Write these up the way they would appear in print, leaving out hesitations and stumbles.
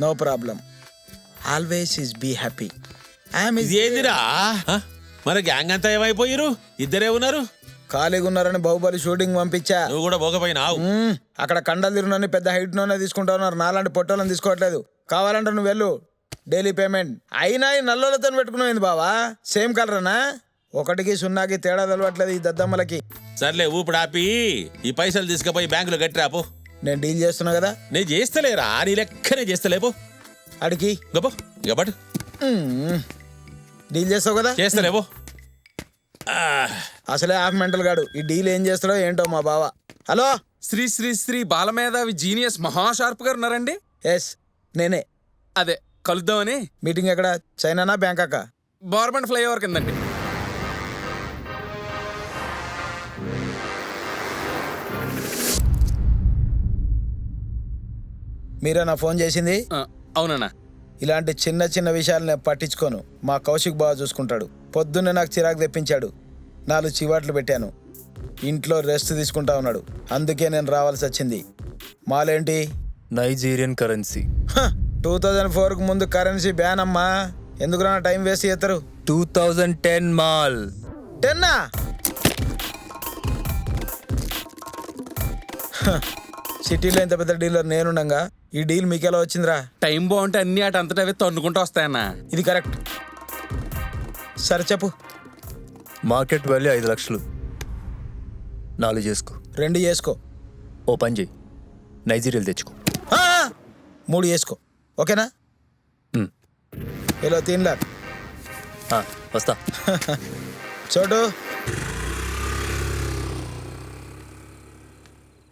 No problem. Always is be happy. ఏందిరా మన gang అంతా ఏమైపోయారు? ఇద్దరే ఉన్నారు. ఖాళీగా ఉన్నారని బాహుబలి షూటింగ్ పంపించా. నువ్వు కూడా పోకపోయినావు. అక్కడ కండలు తిరునని పెద్ద హైట్ నూనె తీసుకుంటా ఉన్నారు. నాలాంటి పొట్టోళ్ళని తీసుకోవట్లేదు. కావాలంటే నువ్వు వెళ్ళు, డైలీ పేమెంట్. అయినా ఈ నల్లోలతో పెట్టుకున్నావు బావా? సేమ్ కలరేనా? 1కి 0కి తేడా తెలవట్లేదు ఈ దద్దమ్మలకి. సర్లే ఊపిడి ఆపి ఈ పైసలు తీసుకుపోయి బ్యాంకులో కట్టి రాపో. నేను డీల్ చేస్తున్నా కదా. నేను చేస్తలేరా, నీ లెక్కనే చేస్తలేపో. అడిగి గపో గబట్ డీల్ చేస్తావు కదా. చేస్తలేపో. అసలే హాఫ్ మెంటల్ గాడు. ఈ డీల్ ఏం చేస్తాడో ఏంటో మా బావ. హలో, శ్రీ శ్రీ శ్రీ బాలమేధావి జీనియస్ మహాషార్ప్ గారు ఉన్నారండి? ఎస్ నేనే. అదే కలుద్దామని. మీటింగ్ ఎక్కడ? చైనానా బ్యాంకాకా? గవర్నమెంట్ ఫ్లైఓవర్ కిందండి. మీరేనా ఫోన్ చేసింది? అవునన్నా. ఇలాంటి చిన్న చిన్న విషయాలు నేను పట్టించుకోను. మా కౌశిక్ బాగా చూసుకుంటాడు. పొద్దున్నే నాకు చిరాకు తెప్పించాడు. 4 చివాట్లు పెట్టాను. ఇంట్లో రెస్ట్ తీసుకుంటా ఉన్నాడు. అందుకే నేను రావాల్సి వచ్చింది. మాలేంటి? Nigerian currency. 2004కు ముందు కరెన్సీ బ్యాన్ అమ్మా. ఎందుకురా టైం వేస్ట్ చేస్తారు? 2010 మాల్. 10 సిటీలో ఇంత పెద్ద డీలర్ నేనుండగా ఈ డీల్ మీకు ఎలా వచ్చిందిరా? టైం బాగుంటే అన్ని అటు అంతటా అవి తన్నుకుంటూ వస్తాయన్నా. ఇది కరెక్ట్. సరే చెప్పు. మార్కెట్ వాల్యూ 5 లక్షలు. 4 చేసుకో. 2 చేసుకో. ఓ పని చేయి, నైజీరియాలు తెచ్చుకో. 3 చేసుకో. ఓకేనా? ఇలా 3 లాక్. వస్తా. చోటు.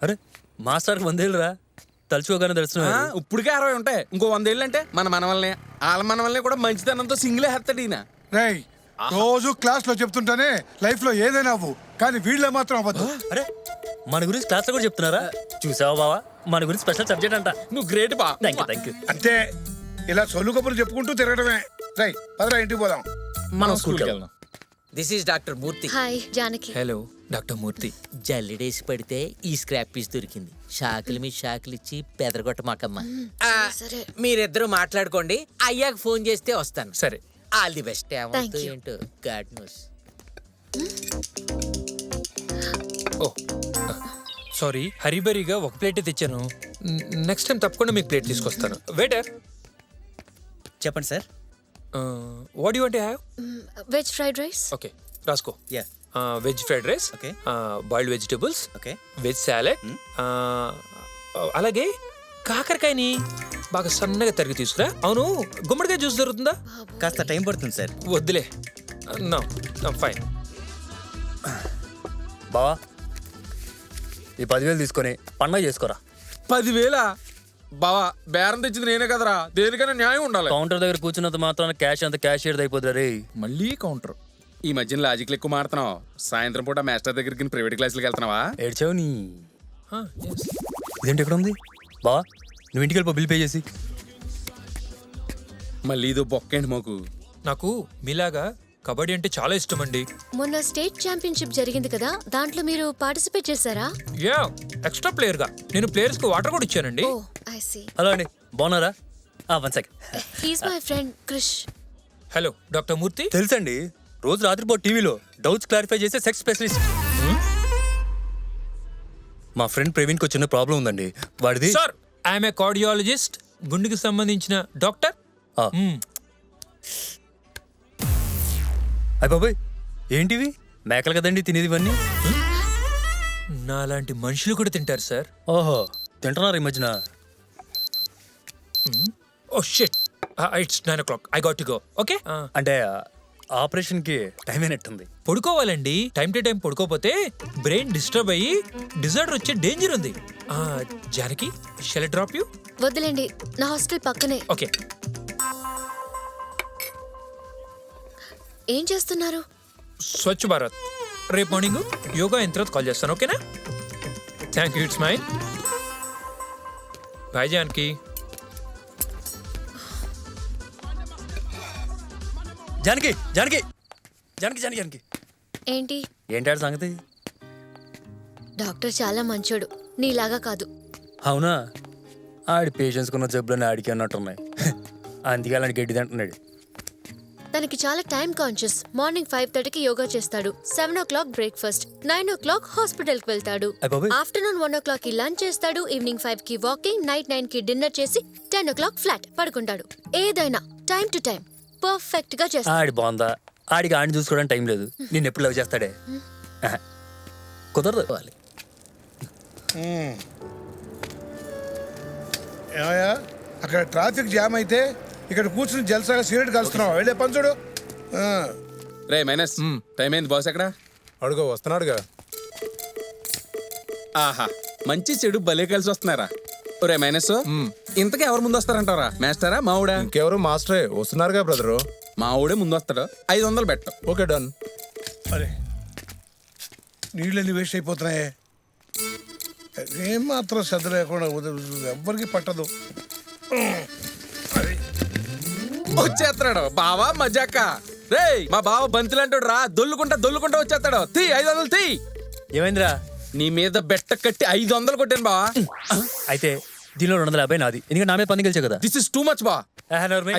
అరే మాస్టర్కి 100 ఏళ్ళు రా, తలుచుకోగానే తెలుస్తున్నా. ఇప్పటికే 60 ఉంటాయి. ఇంకో 100 ఏళ్ళు అంటే మన వల్లనే వాళ్ళ మన వల్లనే కూడా మంచితనంతో సింగిలే హెత్తాడు ఈయన. రేయ్, రోజు క్లాస్ లో చెప్తుంటానే లైఫ్ లో ఏదైనా అవ్వు, కానీ వీళ్ళే మాత్రం అవ్వద్దు. అరే మన గురించి క్లాస్ లో కూడా చెప్తున్నారా? చూసావా బావా, మన గురించి స్పెషల్ సబ్జెక్ట్ అంట. నువ్వు గ్రేట్ బా. Thank you. అంతే, ఇలా సొల్లు కబుర్లు చెప్పుకుంటూ తిరగడమే. రై పదరా, ఇంటికి పోదాం. మనం స్కూల్కి వెళ్దాం. This is doctor Murthy. Hi Janaki. Hello doctor Murthy. జల్లిడేసి పడితే ఈ స్క్రాప్ పీస్ దొరికింది. షాకులు మీ షాకులు ఇచ్చి బెదరగొట్ట మాకమ్మ. సరే మీరిద్దరు మాట్లాడుకోండి, అయ్యాక ఫోన్ చేస్తే వస్తాను. సరే, ఆల్ ది బెస్ట్. ఏమవుతుందో ఏంటో గాడ్ నోస్. ఓ సారీ, హరిబరిగా ఒక ప్లేటే తెచ్చాను. నెక్స్ట్ టైం తప్పకుండా మీకు ప్లేట్ తీసుకొస్తాను. వెయిటర్ చెప్పండి sir. What you want to have? Veg fried rice. Okay రాసుకో. Yeah. Veg fried rice, okay. Boiled vegetables, okay. Veg salad, అలాగే కాకరకాయని బాగా సన్నగా తరిగి తీసుకురా. అవును, గుమ్మడికాయ జ్యూస్ దొరుకుతుందా? కాస్త టైం పడుతుంది సార్. వద్దులే. No fine. బావా ఈ 10,000 తీసుకొని పండగ చేసుకోరా. 10,000 బావా? బేరం తెచ్చింది నేనే కదరా, దేనికైనా న్యాయం ఉండాలి. కౌంటర్ దగ్గర కూర్చున్నంత మాత్రాన క్యాష్ అంత క్యాషియర్ అయిపోతుంది రే. మళ్ళీ కౌంటర్. ఈ మధ్యన లాజిక్లు ఎక్కువ మాడుతున్నావు. సాయంత్రం పూట మాస్టర్ దగ్గరికి ప్రైవేట్ క్లాసులకు వెళ్తున్నావా? ఏడ్చావు నీ. ఇదేంటి ఎక్కడ ఉంది? బావా నువ్వు ఇంటికి వెళ్ళిపో, బిల్ పే చేసి. మళ్ళీ ఇదో బొక్కేంటి మాకు. నాకు మీలాగా కబడ్డీ అంటే చాలా ఇష్టం అండి. మొన్న స్టేట్ ఛాంపియన్షిప్ జరిగింది కదా, దాంట్లో మీరు పార్టిసిపేట్ చేశారా? యా, ఎక్స్ట్రా ప్లేయర్ గా నేను ప్లేయర్స్ కి వాటర్ కూడా ఇచ్చానండి. ఓ ఐ సీ. హలో అండి, బాగున్నారా? 1 second. He's my friend Krish. Hello doctor Murthy. తెలుసండి, రోజు రాత్రిపూట టీవీలో డౌట్స్ క్లారిఫై చేసే సెక్స్ స్పెషలిస్ట్. మా ఫ్రెండ్ ప్రవీణ్కి ఒక చిన్న ప్రాబ్లం ఉందండి. వాడిది సార్, ఐఎమ్ ఏ కార్డియాలజిస్ట్, గుండెకి సంబంధించిన డాక్టర్. అయ్య బాబాయ్, ఏంటివి మేకలు కదండి తినేది ఇవన్నీ? నాలాంటి మనుషులు కూడా తింటారు సార్. ఓహో, తింటున్నారు ఈ మధ్యన. Oh shit, it's 9 o'clock. I got to go. Okay. అంటే ఆపరేషన్కి టైం అయినట్టుంది. పడుకోవాలండి. టైం టు టైం పడుకోపోతే బ్రెయిన్ డిస్టర్బ్ అయ్యి డిజార్డర్ వచ్చే డేంజర్ ఉంది. Janaki, shall I drop you? వద్దులేండి, నా హాస్టల్ పక్కనే. ఓకే. ఏం చేస్తున్నారు? స్వచ్ఛ భారత్. రేపు మార్నింగ్ యోగా అయిన తర్వాత కాల్ చేస్తాను. ఓకేనా? Thank you. It's mine. Bye Janaki. Janaki Janaki Janaki Janaki Janaki ఏంటి? ఏంటాడు సంగతి? డాక్టర్ చాలా మంచోడు, నీలాగా కాదు. అవునా? ఆడి పేషెన్స్ కున్న జబ్బులని ఆడికి అన్నట్టున్నాయి. అందుకే అలాంటి గడ్డి తింటున్నాడు. తనకి చాలా టైం కాన్షియస్. మార్నింగ్ 5:30కి యోగా చేస్తాడు, 7 o'clock బ్రేక్ఫాస్ట్, 9 o'clock హాస్పిటల్ కి వెళ్తాడు, అబ్బబ్బే. ఆఫ్టర్నూన్ 1 o'clock కి లంచ్ చేస్తాడు, ఈవినింగ్ 5కి వాకింగ్, నైట్ 9కి డిన్నర్ చేసి 10 o'clock ఫ్లాట్ పడుకుంటాడు. ఏదైనా టైం టు టైం పర్ఫెక్ట్ గా చేస్తాడు. ఆడి బాగుందా? ఆడికి ఆడిని చూసుకోవడానికి టైం లేదు. నేను ఎప్పుడు లవ్ చేస్తాడే? ఆహా. కుదరదు. ఏమయ్యా అక్కడ ట్రాఫిక్ జామ్ అయితే ఇక్కడ కూర్చుని జల్సాగా సిగరెట్ కలుస్తున్నావు. వెళ్ళే పని చూడు. రే మైనస్ టైం అయింది బాస్ ఎక్కడ? అడుగు వస్తున్నాడుగా. ఆహా మంచి చెడు భలే కలిసి వస్తున్నారా? ఒరే మైనస్ ఇంతకీ ఎవరు ముందు వస్తారంటారా? మాస్టరా మావుడా? ఇంకెవరు మాస్టరే వస్తున్నారుగా బ్రదరు. మావుడే ముందు వస్తాడు. 500 బెట్ట. Okay done. అరే నీళ్ళని వేస్ట్ అయిపోతున్నాయే. ఏం మాత్రం శ్రద్ధ లేకుండా ఎవ్వరికి పట్టదు. వచ్చేస్తాడు బావా మజాక. రే మా బావ బంతులు అంటాడు రా. దొల్లుకుంటా వచ్చేస్తాడు. 500 తీ. ఏమైందిరా? నీ మీద బెట్ట కట్టి 500 కొట్టాను బావా. అయితే దీనిలో 250 నాది. ఎందుకంటే నా మీద పంది గెలిచావు కదా. దిస్ ఇస్ టూ మచ్ బా.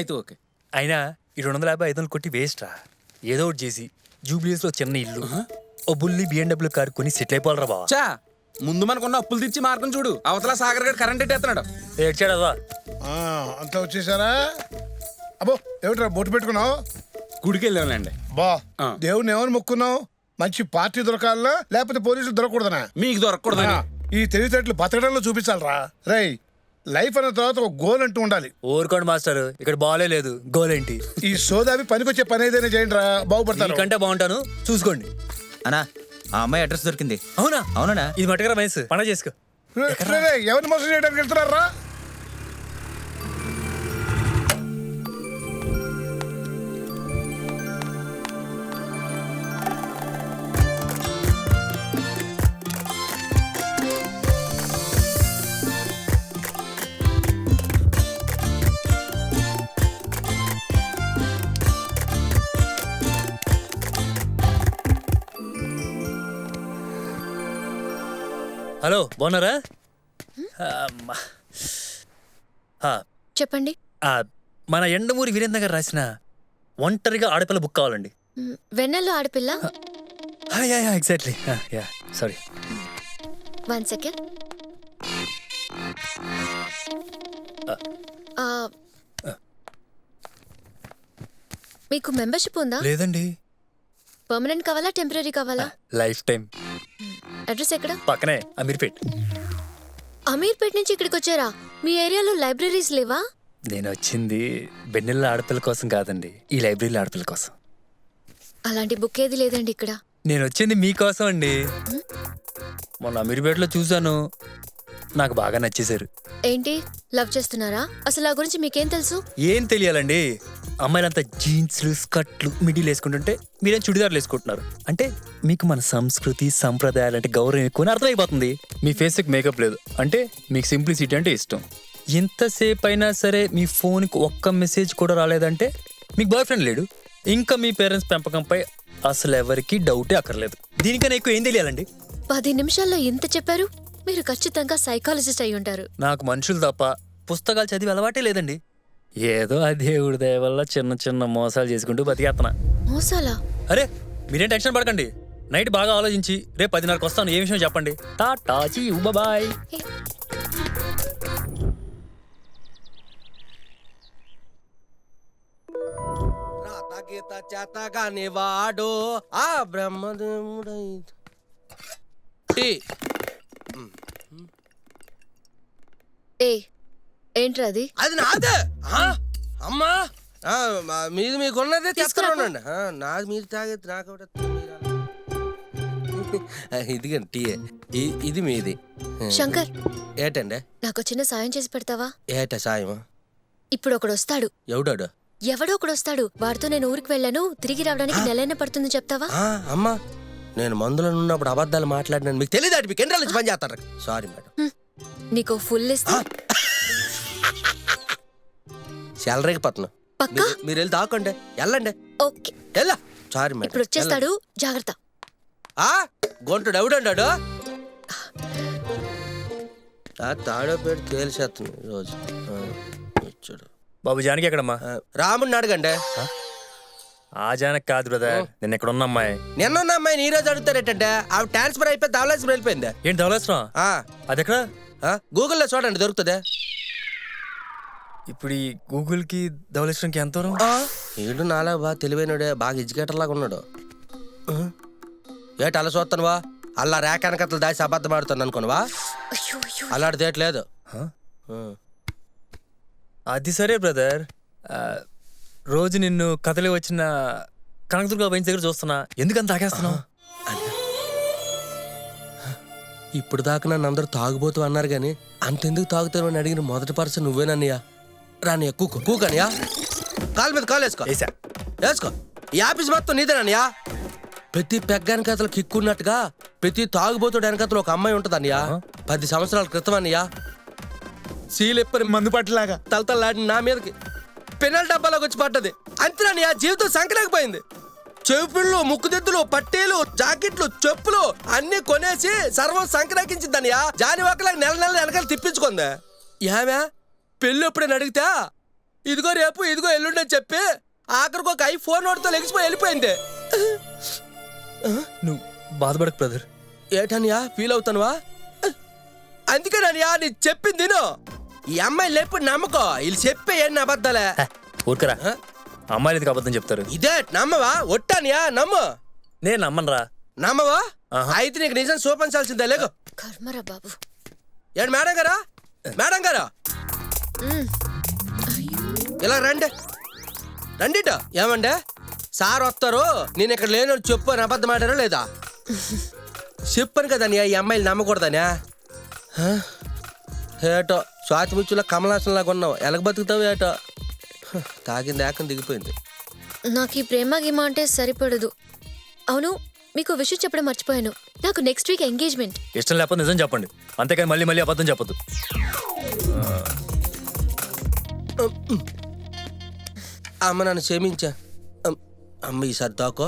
అయితే ఓకే. అయినా ఈ 250 500 కొట్టి వేస్ట్ రా. ఏదో ఒకటి చేసి జూబ్లీస్ లో చిన్న ఇల్లు, ఓ బుల్లి BMW కారు కొని సెటిల్ అయిపోవాలరా బావా. చా ముందు మనకున్న అప్పులు తీర్చి మార్గం చూడు. అవతల సాగర్ గడ్ కరెంట్ ఎట్టేస్తున్నాడు. ఏడ్చాడదా? అంతా వచ్చేసారా? అబ్బో ఏమిట్రా బొట్టు పెట్టుకున్నావు? గుడికి వెళ్ళాంలేండి. బా ఆ. దేవుని ఏమని మొక్కున్నావు? మంచి పార్టీ దొరకాలనా లేకపోతే పోలీసులు దొరకకూడదనా? మీకు దొరకకూడదని. ఈ తెలివితేటలు బతకడంలో చూపించాలరా. రేయ్ లైఫ్ అన్న తర్వాత ఒక గోల్ అంటూ ఉండాలి. ఊరుకోండి మాస్టర్, ఇక్కడ బాలే లేదు. గోల్ ఏంటి? ఈ సోదావి పనికొచ్చే పని ఏదైనా చేయండి రా, బాగుపడతారు. కంటే బాగుంటాను, చూసుకోండి. అన్నా ఆ అమ్మాయి అడ్రస్ దొరికింది. అవునా? అవునా? ఇది మటకరా వయసు పండగ చేసుకో. ఎవరిని మోసం చేయడానికి వెళ్తున్నారా? హలో బాగున్నారా? అమ్మా. చెప్పండి. మన ఎండమూరి వీరేంద్ర గారు రాసిన ఒంటరిగా ఆడపిల్ల బుక్ కావాలండి. వెన్నెల్లో ఆడపిల్ల. ఎగ్జాక్ట్లీ. సారీ. 1 second. మీకు మెంబర్షిప్ ఉందా? లేదండి. పర్మనెంట్ కావాలా, టెంపరీ కావాలా? Life time. అడ్రస్ ఎక్కడ? పక్కనే అమీర్పేట్. అమీర్పేట్ నుంచి ఇక్కడికి వచ్చారా? మీ ఏరియాలో లైబ్రరీస్ లేవా? నేను వచ్చింది బెన్నెల్ల ఆడపిల్ల కోసం కాదండి, ఈ లైబ్రరీలో ఆడపిల్ల కోసం. అలాంటి బుక్ ఏది లేదండి ఇక్కడ. నేను వచ్చింది మీకోసం అండి. మొన్న అమీర్పేటలో చూశాను, నాకు బాగా నచ్చేశారు. ఏంటి లవ్ చేస్తున్నారా? అసలు ఆ గురించి మీకేం తెలుసు? ఏం తెలియాలండి, అమ్మాయిలంతా జీన్స్లు స్కర్ట్లు మిడిల్ వేసుకుంటుంటే మీరేం చుడిదార్లు వేసుకుంటున్నారు. అంటే మీకు మన సంస్కృతి సంప్రదాయాలు అంటే గౌరవం ఎక్కువ అర్థమైపోతుంది. మీ ఫేస్కి మేకప్ లేదు అంటే మీకు సింప్లిసిటీ అంటే ఇష్టం. ఎంతసేపు అయినా సరే మీ ఫోన్కి ఒక్క మెసేజ్ కూడా రాలేదంటే మీకు బాయ్ ఫ్రెండ్ లేడు. ఇంకా మీ పేరెంట్స్ పెంపకంపై అసలు ఎవరికి డౌటే అక్కర్లేదు. దీనికన్నా ఎక్కువ ఏం తెలియాలండి? 10 నిమిషాల్లో ఇంత చెప్పారు. మీరు ఖచ్చితంగా సైకాలజిస్ట్ అయి ఉంటారు. నాకు మనుషులు తప్ప పుస్తకాలు చదివి అలవాటే లేదండి. ఏదో ఆ దేవుడి దయ వల్ల చిన్న చిన్న మోసాలు చేసుకుంటూ బతికేస్తున్నా. మోసాలా? అరే మీరేం టెన్షన్ పడకండి, నైట్ బాగా ఆలోచించి రేపు 10:30కి వస్తాను. ఏ విషయం చెప్పండి. టాటా చీ బాయ్. గీత చేతగాని వాడు ఆ బ్రహ్మదేవుడై. ఏంట్రా అది? అది నాదే. అమ్మా మీది మీకున్నదే తీసుకురానండి. నాది మీరు తాగేది నాకు ఇదిగండి టీ. ఇది మీది. శంకర్ ఏటండి? నాకు చిన్న సాయం చేసి పెడతావా? ఏట సాయం? ఇప్పుడు ఒకడు వస్తాడు. ఎవడాడు? ఎవడో ఒకడు వస్తాడు. వాడితో నేను ఊరికి వెళ్ళాను, తిరిగి రావడానికి నెలైనా పడుతుంది, చెప్తావా? అమ్మా నేను మందులో ఉన్నప్పుడు అబద్ధాలు మాట్లాడినాను. మీకు తెలియదు, మీకు ఎన్ని రోజులు పని చేస్తారు. Sorry madam. నీకు ఫుల్ ఇస్తా. శాలరీకి పత్నం. మీరు వెళ్ళి దాకండి, వెళ్ళండి. ఓకే వెళ్ళా. Sorry madam. ఇప్పుడు వచ్చేస్తాడు, జాగ్రత్త. గొంటుడు ఎవడండాడు? ఆ తాడో పేరు తేల్చేస్తుంది రోజు ఇచ్చాడు. బాబు జానకి ఎక్కడమ్మా? రాముడిని అడగండి. ఆ జానకి కాదు బ్రదర్, నిన్న ఎక్కడ ఉన్న అమ్మాయి. నిన్న అమ్మాయిని ఈ రోజు అడుగుతారేటంటే ఆవిడ ట్రాన్స్ఫర్ అయిపోయి ధవళేశ్వరం వెళ్ళిపోయింది. ఏంటి ధవళేశ్వరం? అది ఎక్కడ? గూగుల్లో చూడండి దొరుకుతుంది. ఇప్పుడు ఈ గూగుల్ కి ధవళేశ్వరంకి ఎంత దూరం? ఏడు నాలా బాగా తెలివైనడే, బాగా ఎడ్యుకేటర్ లాగా ఉన్నాడు. ఏటి అలా చూస్తానువా? అలా రేఖానకతలు దాచి అబద్ధం ఆడుతాను అనుకోనువా? అలాంటి తేట్లేదు. అది సరే బ్రదర్, రోజు నిన్ను కథలే వచ్చిన కనకదుర్గ వైన్స్ దగ్గర చూస్తున్నా, ఎందుకంత తాగేస్తున్నావు? ఇప్పుడు దాకా నన్ను అందరూ తాగుబోతూ అన్నారు కానీ అంతెందుకు తాగుతారు అని అడిగిన మొదటి పర్సన్ నువ్వేనన్నయ్యా. రానియా కూకనియా, కాలు మీద కాలు వేసుకో. ఈ ఆఫీస్ మొత్తం నీదేనన్నయ్యా. ప్రతి పెగ్గానికి అతలు కిక్కున్నట్టుగా ప్రతి తాగుబోతుడు వెనకతలు ఒక అమ్మాయి ఉంటుంది అన్నయ్యా. 10 సంవత్సరాల క్రితం అన్నయ్యా. సీలెప్పని మందు పట్టలాగా తలతల్లాడి నా మీదకి పెనల్ డబ్బాలోకి వచ్చి పడ్డది. అంతేనన్నయ్యా, జీవితం సంకలేకపోయింది. చెవుపిళ్ళు, ముక్కుదిద్దులు, పట్టీలు, జాకెట్లు, చెప్పులు అన్ని కొనేసి సర్వం సంక్రాకించిందన్నయ్యా. జాని ఒకలాగా నెల వెనకాల తిప్పించుకుంది. ఏమే పెళ్ళి ఎప్పుడైనా అడిగితే ఇదిగో రేపు ఇదిగో ఎల్లుండి అని చెప్పి ఆఖరికి ఒక ఐఫోన్ వాడితో లెగిసిపోయి వెళ్ళిపోయింది. నువ్వు బాధపడకు బ్రదర్. ఏటనియా ఫీల్ అవుతానువా? అందుకేననియా నీ చెప్పింది తిను. ఈ అమ్మాయి లేపు నమ్మకో, వీళ్ళు చెప్పే ఎన్ని అబద్ధాలే. ఊరుకరా, అమ్మాయిలు ఎందుకు అబద్ధం చెప్తారు? ఇదే నమ్మవా? ఒట్టానియా నమ్ము. నేను నమ్మనరా. నమ్మవా? అయితే నీకు నిజం చూపించాల్సిందే. లేకు కర్మరా బాబు. ఏడు మేడం గారా, మేడం గారా ఇలా రండి రండిట. ఏమండే సార్ వస్తారు, నేను ఇక్కడ లేను చెప్పు అని అబద్ధం ఆడారా లేదా? చెప్పాను కదా నీ ఈ అమ్మాయిలు నమ్మకూడదనా? ఏటో స్వాతిముచ్చులా కమలాసంలాగా ఉన్నావు, ఎలాగ బతుకుతావు ఏటో. తాగింది ఏకం దిగిపోయింది. నాకు ఈ ప్రేమ గిమ అంటే సరిపడదు. అవును, మీకు విషయం చెప్పడం మర్చిపోయాను. నాకు నెక్స్ట్ వీక్ ఎంగేజ్మెంట్. ఇష్టం లేకపోతే నిజం చెప్పండి, అంతేకాని మళ్ళీ మళ్ళీ అబద్ధం చెప్పొద్దు. అమ్మ నన్ను క్షమించా. అమ్మ ఈసారి దాకో,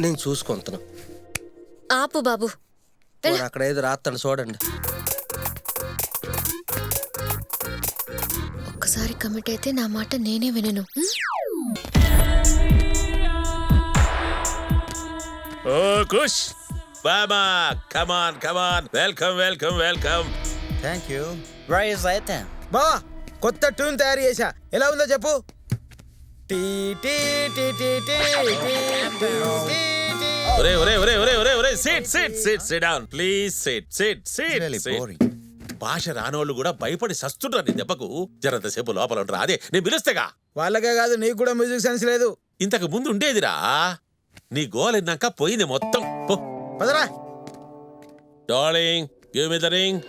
నేను చూసుకుంటాను. ఆపు బాబు. అక్కడ ఏదో రాస్తాను చూడండి. ఒక్కసారి కమిట్ అయితే నా మాట నేనే వినను. ఓ కుష్ బామా, come on, welcome. Thank you. Where is Ethan? బావా, కొత్త ట్యూన్ తయారు చేశా, ఎలా ఉందో చెప్పు. Tea tea tea tea tea tea tea tea. ఒరే sit down please. Really boring. భాష రానోళ్ళు కూడా భయపడి సస్తుంటారు నీ దెబ్బకు. జరంతసేపు లోపల ఉంటారా? అదే నేను పిలుస్తేగా. వాళ్ళకే కాదు, నీకు కూడా మ్యూజిక్ సెన్స్ లేదు. ఇంతకు ముందు ఉండేదిరా, నీ గోల్ ఇన్నాక పోయింది మొత్తం. పో పదరా. Darling, give me the ring.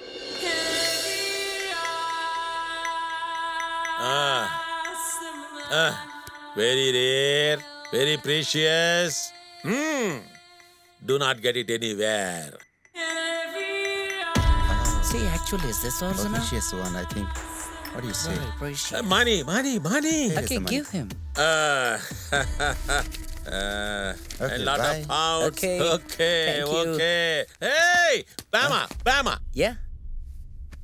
Very rare, very precious. Do not get it anywhere. See, actually, is this original? Precious one, I think. What do you say? Appreciate. Money. Okay, give him. A lot bye. of pounds. Okay. Thank you. Okay. Hey, Bama. Yeah.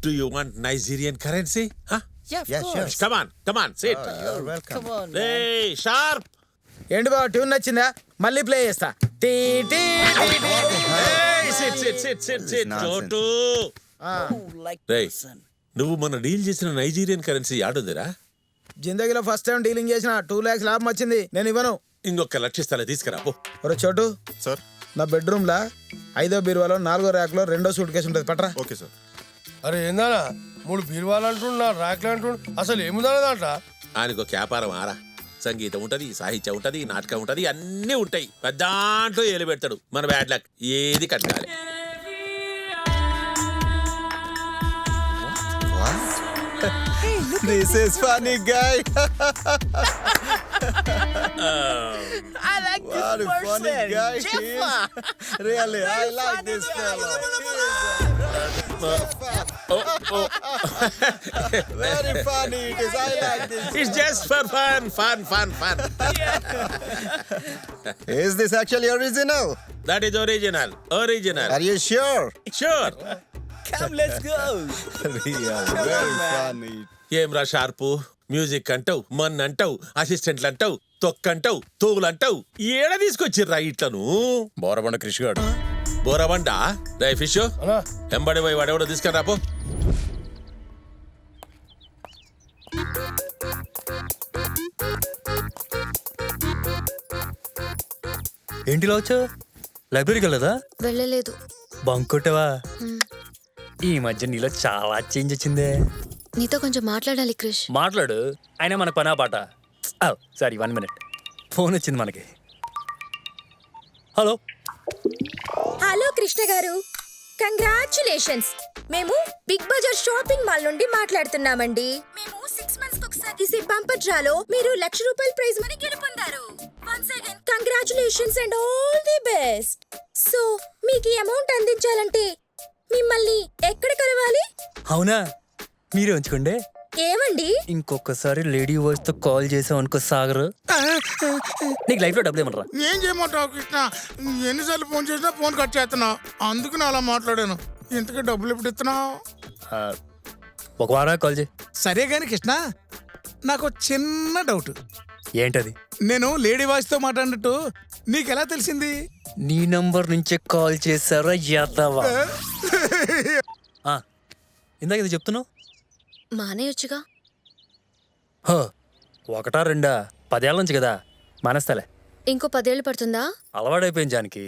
Do you want Nigerian currency? Huh? Yeah, of Yeah, course. sure. Come on, sit. You're welcome. Come on, man. Hey, sharp. ఏంటి బావ, tune నచ్చిందా? మళ్ళీ play చేస్తా. టీ tea tea టీ. Hey, sit. nonsense. Chotu. Oh, like Hey, person. నువ్వు మన deal చేసిన నైజీరియన్ కరెన్సీ ఆడుందిరా? జిందగీలో ఫస్ట్ టైం డీలింగ్ చేసిన 2 lakhs లాభం వచ్చింది. నేను ఇవ్వను. ఇంకొక లక్షిస్తాలే, తీసుకురా పో. ఒరే చోటు, సార్. నా బెడ్రూమ్ లా 5వ బీరువాలో 4వ ర్యాక్ లో 2వ సూట్ కేసు ఉంటుంది, పట్రా. Okay sir. అరే ఏందన్నా 3 బీరువాలు అంటున్నా, ర్యాక్లు అంటుండు, అసలు ఏముందా దాంట్లో? ఆయనకు వ్యాపారం ఆరా. సంగీతం ఉంటది, సాహిత్యం ఉంటది, నాటకం ఉంటది, అన్నీ ఉంటాయి. పెద్దాంట్లో ఏలు పెడతాడు. మన బ్యాడ్ లక్ ఏది కట్టాలి. This is funny guy. I like this What a funny person. guy he Jeffa. is. Really, I like this fellow. Very funny it is. I like this. It's just for fun. Is this actually original? That is original. Are you sure? Sure. Come, let's go. Really, very funny. ఏం రా sharp music అంటావు మన్ అంటావు అసిస్టెంట్లు అంటావు తొక్కంటావు తోగులు అంటావు ఏడ తీసుకొచ్చిర్రా ఇట్లను బోరబండ కృషి గాడు బోరబండ రే ఫిష్ ఎంబడి పోయి వాడెవడో తీసుకుని రాపో. ఏంటిలా వచ్చా లైబ్రరీకి వెళ్ళదా? వెళ్ళలేదు. బంక్ కొట్టావా? ఈ మధ్య నీలో చాలా చేంజ్ వచ్చిందే. నీతో కొంచెం మాట్లాడాలి క్రిష్. మాట్లాడు, అయినా మనకు పనా పాట. సారీ 1 minute, ఫోన్ వచ్చింది మనకి. హలో హలో కృష్ణ గారు, కంగ్రాచులేషన్స్. మేము బిగ్ బజార్ షాపింగ్ మాల్ నుండి మాట్లాడుతున్నామండి. మేము 6 months ఒకసారి తీసే బంపర్ డ్రాలో మీరు ₹1,00,000 ప్రైజ్ మనీ గెలుపొందారు. Once again congratulations and all the best. So మీకు ఈ అమౌంట్ అందించాలంటే మిమ్మల్ని ఎక్కడ కలవాలి? అవునా, మీరే ఉంచుకోండి. ఏమండి? ఇంకొకసారి లేడీ వాయిస్ తో కాల్ చేసావు అనుకో సాగర్, నీకు లైఫ్ లో డబ్బులు ఏమనరా? ఏం చేయమంటావు కృష్ణ? ఎన్నిసార్లు ఫోన్ చేసినా ఫోన్ కట్ చేస్తున్నావు, అందుకు నేను అలా మాట్లాడాను. ఇంతకీ డబ్బులు ఎప్పుడు ఇస్తున్నావు? ఒక వారం కాల్ చేయి. సరే గాని కృష్ణ, నాకు చిన్న డౌట్. ఏంటది? నేను లేడీ వాయిస్ తో మాట్లాడినట్టు నీకెలా తెలిసింది? నీ నంబర్ నుంచే కాల్ చేశారా యాదవా? ఇందాక ఇది చెప్తున్నావు. మానేయొచ్చుగా. ఒకటా రెండా? 10 ఏళ్ళ నుంచి కదా, మానేస్తాలే. ఇంకో 10 ఏళ్ళు పడుతుందా? అలవాడైపోయింది జానికి.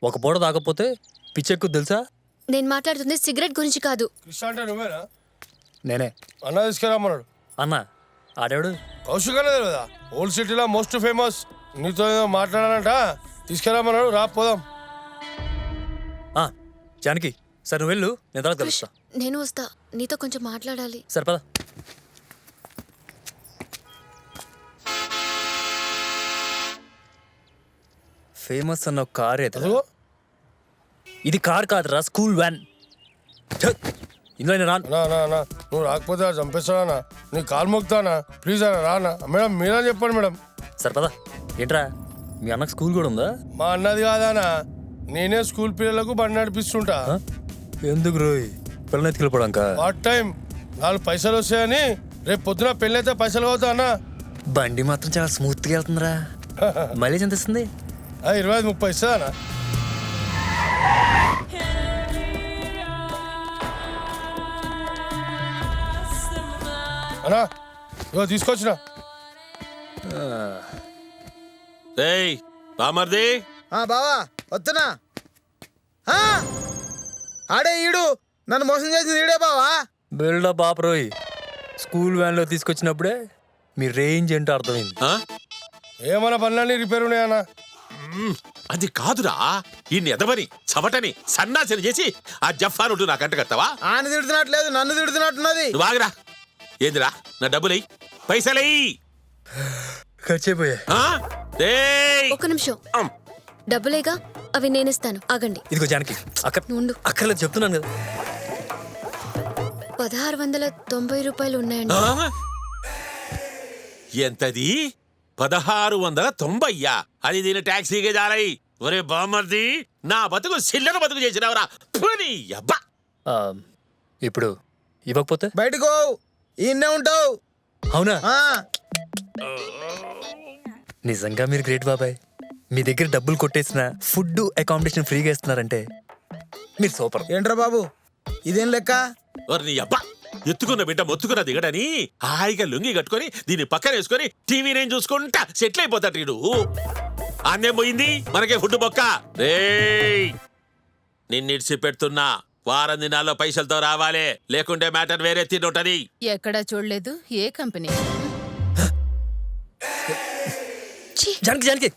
ఒక పూట తాగకపోతే పిచ్చెక్కు తెలుసా? నేను మాట్లాడుతుంది సిగరెట్ గురించి కాదు. కృష్ణ అంటే నువ్వేనా? నేనే. అన్న తీసుకురామన్నాడు. అన్న ఆడేవాడు కౌశిక్ అనే తెలియదా? ఓల్డ్ సిటీలో మోస్ట్ ఫేమస్. నీతో ఏదో మాట్లాడాలంట, తీసుకురామన్నాడు. రా పోదాం. జానికి సరే నువ్వు వెళ్ళు, నేను తర్వాత కలుస్తా. నేను వస్తా, నీతో కొంచెం మాట్లాడాలి. సరే పద. ఫేమస్ అన్న కార్ ఇది కార్ కాదురా, స్కూల్ వ్యాన్. ఇందులో నేను రాను. నువ్వు రాకపోతే చంపేస్తానా? నీ కాలు మొక్కుతానా? ప్లీజ్ అన్న రానా? మేడం మీరా చెప్పండి మేడం. సరే పద. ఏంట్రా మీ అన్నకు స్కూల్ కూడా ఉందా? మా అన్నది కాదానా, నేనే స్కూల్ పిల్లలకు బండి నడిపిస్తుంటా. ఎందుకు రోయ్? పిల్లలు ఎత్తుకెళ్ళిపోవడాక? పార్ట్ టైం 4 పైసలు వస్తాయని. రేపు పొద్దున పెళ్ళి అయితే పైసలు అవుతా అన్న. బండి మాత్రం చాలా స్మూత్గా వెళ్తుందిరా. మైలేజ్ ఎంత ఇస్తుంది? 25-30 ఇస్తుందన్నా. అన్నా ఇగో తీసుకొచ్చిన. ఏయ్ బామర్ది, బావా వస్తున్నా. ఆడే ఈడు నన్ను మోసం చేసింది ఈడే బావా. బిల్డప్ బాపరోయ్. స్కూల్ వ్యాన్లో తీసుకొచ్చినప్పుడే మీ రేంజ్ ఏంటో అర్థమైంది. ఏమన్నా పనులన్నీ రిపేర్ ఉన్నాయన్నా? అది కాదురా, ఈ ఎదవని చవటని సన్నాసిని చేసి ఆ జఫానుడు నా కంట కడతావా? ఆయన తిడుతున్నట్లేదు, నన్ను తిడుతున్నట్టున్నది. నువ్వు ఆగరా. ఏందిరా, నా డబ్బులై పైసలై ఖర్చయిపోయా. ఒక్క నిమిషం, డబ్బులేగా, అవి నేనిస్తాను, ఆగండి. ఇదిగో జానకి, అక్కర్లేదు చెప్తున్నాను కదా. 1690 రూపాయలు ఉన్నాయండి. ఎంతది? 1690? అది దీని టాక్సీకే జాలై. ఒరే బామర్ది, నా బతుకు సిల్లర బతుకు చేసినవరా. అబ్బా ఇప్పుడు ఇవ్వకపోతే బయటకు ఈయన్నే ఉంటావు. అవునా? నిజంగా మీరు గ్రేట్ బాబాయ్. మీ దగ్గర డబ్బులు కొట్టేసిన ఫుడ్ అకామిడేషన్ ఫ్రీగా ఇస్తున్నారంటే మీరు సూపర్. ఏంట్రా బాబు ఇదేం లెక్క? నీ అబ్బా, ఎత్తుకున్న బిడ్డ మొత్తుకున్న దిగడని హాయిగా లుంగి కట్టుకొని దీన్ని పక్కన వేసుకొని టీవీ నేను చూసుకుంటా సెటిల్ అయిపోతాడు వీడు. అన్నేం పోయింది, మనకే ఫుడ్ బొక్క. రేయ్ నిన్నిడిచి పెడుతున్నా, వారం దినాల్లో పైసలతో రావాలి, లేకుంటే మ్యాటర్ వేరే తింటుంటది. ఎక్కడా చూడలేదు. ఏ కంపెనీ? జానకి జానకి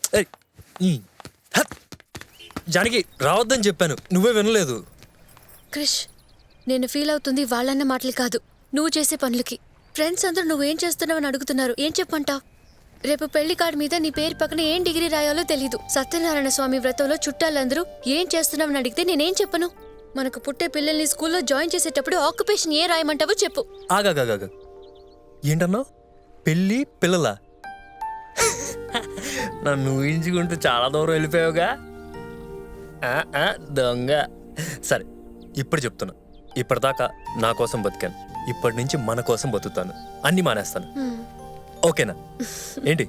జానకి రావద్దని చెప్పాను, నువ్వే వినలేదు. క్రిష్, నేను ఫీల్ అవుతుంది వాళ్ళన్న మాటలు కాదు, నువ్వు చేసే పనులకి. ఫ్రెండ్స్ అందరూ నువ్వేం చేస్తున్నావు అని అడుగుతున్నారు, ఏం చెప్పంటావు? రేపు పెళ్లి కార్డు మీద నీ పేరు పక్కన ఏం డిగ్రీ రాయాలో తెలీదు. సత్యనారాయణ స్వామి వ్రతంలో చుట్టాలందరూ ఏం చేస్తున్నావు అని అడిగితే నేనేం చెప్పను? మనకు పుట్టే పిల్లల్ని స్కూల్లో జాయిన్ చేసేటప్పుడు ఆక్యుపేషన్ ఏ రాయమంటావో చెప్పు. ఆగాగా ఏంటన్నావు? పెళ్ళి పిల్లలా? నన్ను ఊహించుకుంటూ చాలా దూరం వెళ్ళిపోయావుగా దొంగ. సరే ఇప్పుడు చెప్తున్నా, ఇప్పటిదాకా నా కోసం బతికాను, ఇప్పటి నుంచి మన కోసం బతుకుతాను. అన్నీ మానేస్తాను. ఓకేనా ఏంటి?